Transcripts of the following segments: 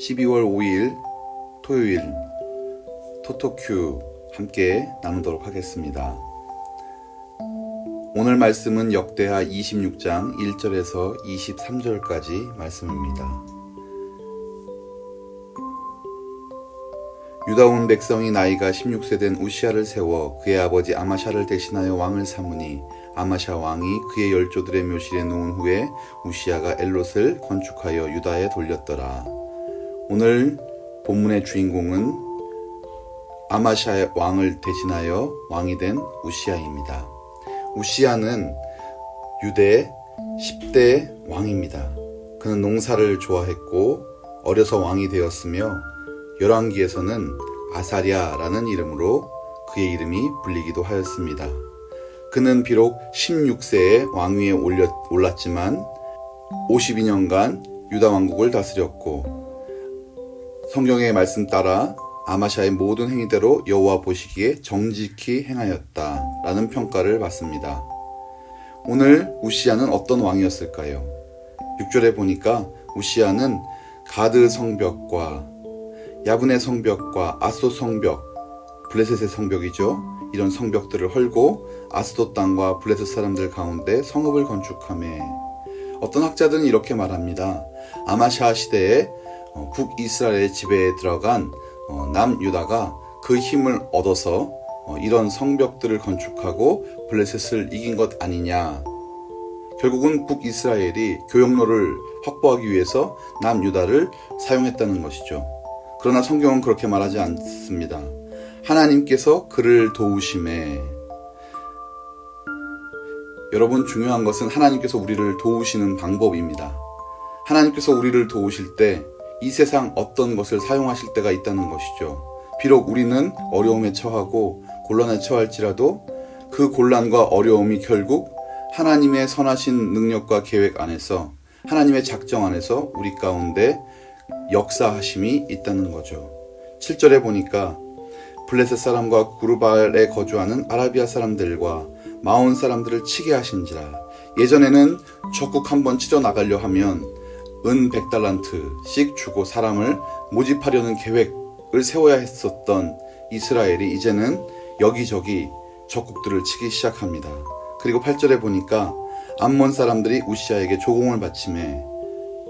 12월 5일 토요일 토토큐 함께 나누도록 하겠습니다. 오늘 말씀은 역대하 26장 1절에서 23절까지 말씀입니다. 유다 온 백성이 나이가 16세 된 우시아를 세워 그의 아버지 아마샤를 대신하여 왕을 삼으니 아마샤 왕이 그의 열조들의 묘실에 놓은 후에 우시아가 엘롯을 건축하여 유다에 돌렸더라. 오늘 본문의 주인공은 아마샤 왕을 대신하여 왕이 된 우시아입니다. 우시아는 유대 10대 왕입니다. 그는 농사를 좋아했고 어려서 왕이 되었으며 열왕기에서는 아사랴라는 이름으로 그의 이름이 불리기도 하였습니다. 그는 비록 16세에 왕위에 올랐지만 52년간 유다 왕국을 다스렸고 성경의 말씀 따라 아마샤의 모든 행위대로 여호와 보시기에 정직히 행하였다라는 평가를 받습니다. 오늘 우시아는 어떤 왕이었을까요? 6절에 보니까 우시아는 가드 성벽과 야분의 성벽과 아스돗 성벽, 블레셋의 성벽이죠. 이런 성벽들을 헐고 아스돗 땅과 블레셋 사람들 가운데 성읍을 건축하며 어떤 학자들은 이렇게 말합니다. 아마샤 시대에 북이스라엘의 지배에 들어간 남유다가 그 힘을 얻어서 이런 성벽들을 건축하고 블레셋을 이긴 것 아니냐. 결국은 북이스라엘이 교역로를 확보하기 위해서 남유다를 사용했다는 것이죠. 그러나 성경은 그렇게 말하지 않습니다. 하나님께서 그를 도우심에, 여러분 중요한 것은 하나님께서 우리를 도우시는 방법입니다. 하나님께서 우리를 도우실 때 이 세상 어떤 것을 사용하실 때가 있다는 것이죠. 비록 우리는 어려움에 처하고 곤란에 처할지라도 그 곤란과 어려움이 결국 하나님의 선하신 능력과 계획 안에서 하나님의 작정 안에서 우리 가운데 역사하심이 있다는 거죠. 7절에 보니까 블레셋 사람과 구르발에 거주하는 아라비아 사람들과 마온 사람들을 치게 하신지라. 예전에는 적국 한번 치러 나가려 하면 은 100달란트씩 주고 사람을 모집하려는 계획을 세워야 했었던 이스라엘이 이제는 여기저기 적국들을 치기 시작합니다. 그리고 8절에 보니까 암몬 사람들이 우시아에게 조공을 바치매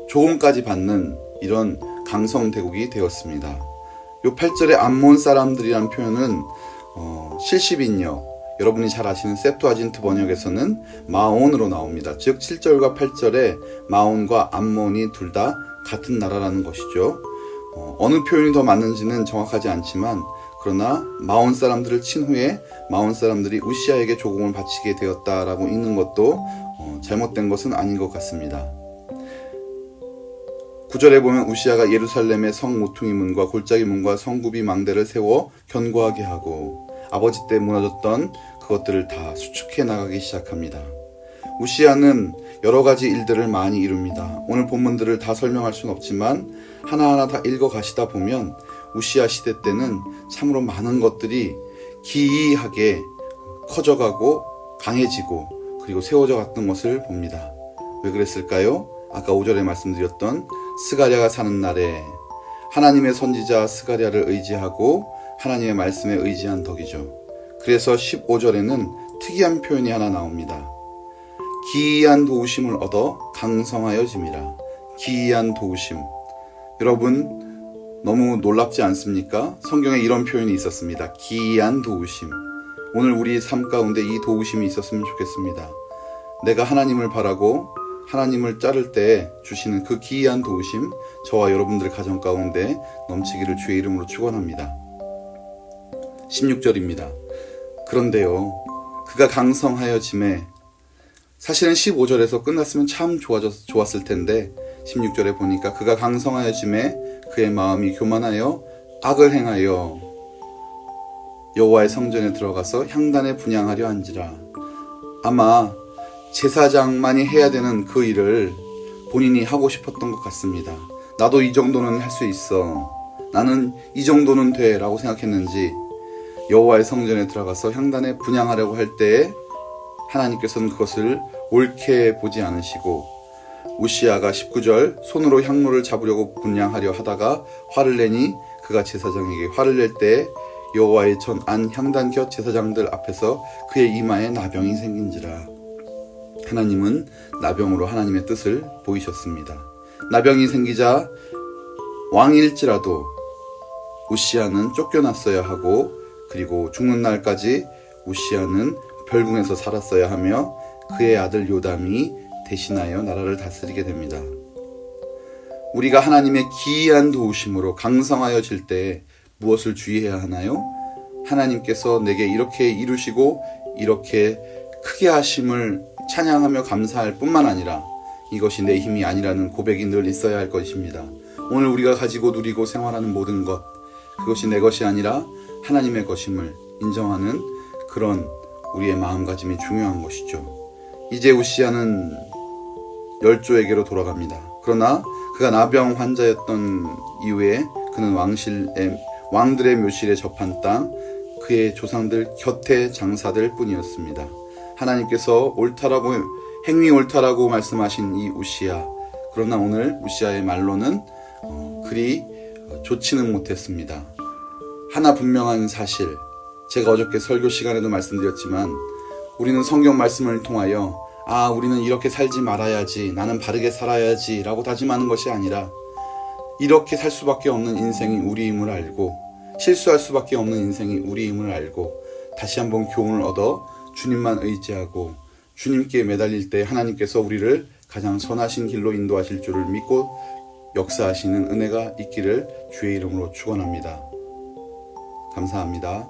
조공까지 받는 이런 강성대국이 되었습니다. 요 8절에 암몬 사람들이란 표현은 70인역, 여러분이 잘 아시는 septuagint 번역에서는 마온으로 나옵니다. 즉 7절과 8절에 마온과 암몬이 둘 다 같은 나라라는 것이죠. 어느 표현이 더 맞는지는 정확하지 않지만 그러나 마온 사람들을 친 후에 마온 사람들이 우시아에게 조공을 바치게 되었다라고 읽는 것도 잘못된 것은 아닌 것 같습니다. 9절에 보면 우시아가 예루살렘의 성 모퉁이 문과 골짜기 문과 성구비 망대를 세워 견고하게 하고 아버지 때 무너졌던 그것들을 다 수축해 나가기 시작합니다. 우시아는 여러 가지 일들을 많이 이룹니다. 오늘 본문들을 다 설명할 수는 없지만 하나하나 다 읽어 가시다 보면 우시아 시대 때는 참으로 많은 것들이 기이하게 커져가고 강해지고 그리고 세워져 갔던 것을 봅니다. 왜 그랬을까요? 아까 5절에 말씀드렸던 스가랴가 사는 날에 하나님의 선지자 스가랴를 의지하고 하나님의 말씀에 의지한 덕이죠. 그래서 15절에는 특이한 표현이 하나 나옵니다. 기이한 도우심을 얻어 강성하여짐이라. 기이한 도우심. 여러분 너무 놀랍지 않습니까? 성경에 이런 표현이 있었습니다. 기이한 도우심. 오늘 우리 삶 가운데 이 도우심이 있었으면 좋겠습니다. 내가 하나님을 바라고 하나님을 따를 때 주시는 그 기이한 도우심 저와 여러분들의 가정 가운데 넘치기를 주의 이름으로 축원합니다. 16절입니다. 그런데요, 그가 강성하여짐에, 사실은 15절에서 끝났으면 참 좋았을 텐데 16절에 보니까 그가 강성하여짐에 그의 마음이 교만하여 악을 행하여 여호와의 성전에 들어가서 향단에 분향하려 한지라. 아마 제사장만이 해야 되는 그 일을 본인이 하고 싶었던 것 같습니다. 나도 이 정도는 할 수 있어. 나는 이 정도는 돼 라고 생각했는지 여호와의 성전에 들어가서 향단에 분향하려고 할 때에 하나님께서는 그것을 옳게 보지 않으시고 우시아가 19절 손으로 향로를 잡으려고 분향하려 하다가 화를 내니 그가 제사장에게 화를 낼 때 여호와의 전 안 향단 곁 제사장들 앞에서 그의 이마에 나병이 생긴지라. 하나님은 나병으로 하나님의 뜻을 보이셨습니다. 나병이 생기자 왕일지라도 우시아는 쫓겨났어야 하고 그리고 죽는 날까지 우시아는 별궁에서 살았어야 하며 그의 아들 요담이 대신하여 나라를 다스리게 됩니다. 우리가 하나님의 기이한 도우심으로 강성하여질 때 무엇을 주의해야 하나요? 하나님께서 내게 이렇게 이루시고 이렇게 크게 하심을 찬양하며 감사할 뿐만 아니라 이것이 내 힘이 아니라는 고백이 늘 있어야 할 것입니다. 오늘 우리가 가지고 누리고 생활하는 모든 것, 그것이 내 것이 아니라 하나님의 것임을 인정하는 그런 우리의 마음가짐이 중요한 것이죠. 이제 우시아는 열조에게로 돌아갑니다. 그러나 그가 나병 환자였던 이후에 그는 왕들의 묘실에 접한 땅, 그의 조상들 곁에 장사될 뿐이었습니다. 하나님께서 행위 옳다라고 말씀하신 이 우시아, 그러나 오늘 우시아의 말로는 그리 좋지는 못했습니다. 하나 분명한 사실, 제가 어저께 설교 시간에도 말씀드렸지만 우리는 성경 말씀을 통하여 우리는 이렇게 살지 말아야지, 나는 바르게 살아야지 라고 다짐하는 것이 아니라 이렇게 살 수밖에 없는 인생이 우리임을 알고 실수할 수밖에 없는 인생이 우리임을 알고 다시 한번 교훈을 얻어 주님만 의지하고 주님께 매달릴 때 하나님께서 우리를 가장 선하신 길로 인도하실 줄을 믿고 역사하시는 은혜가 있기를 주의 이름으로 축원합니다. 감사합니다.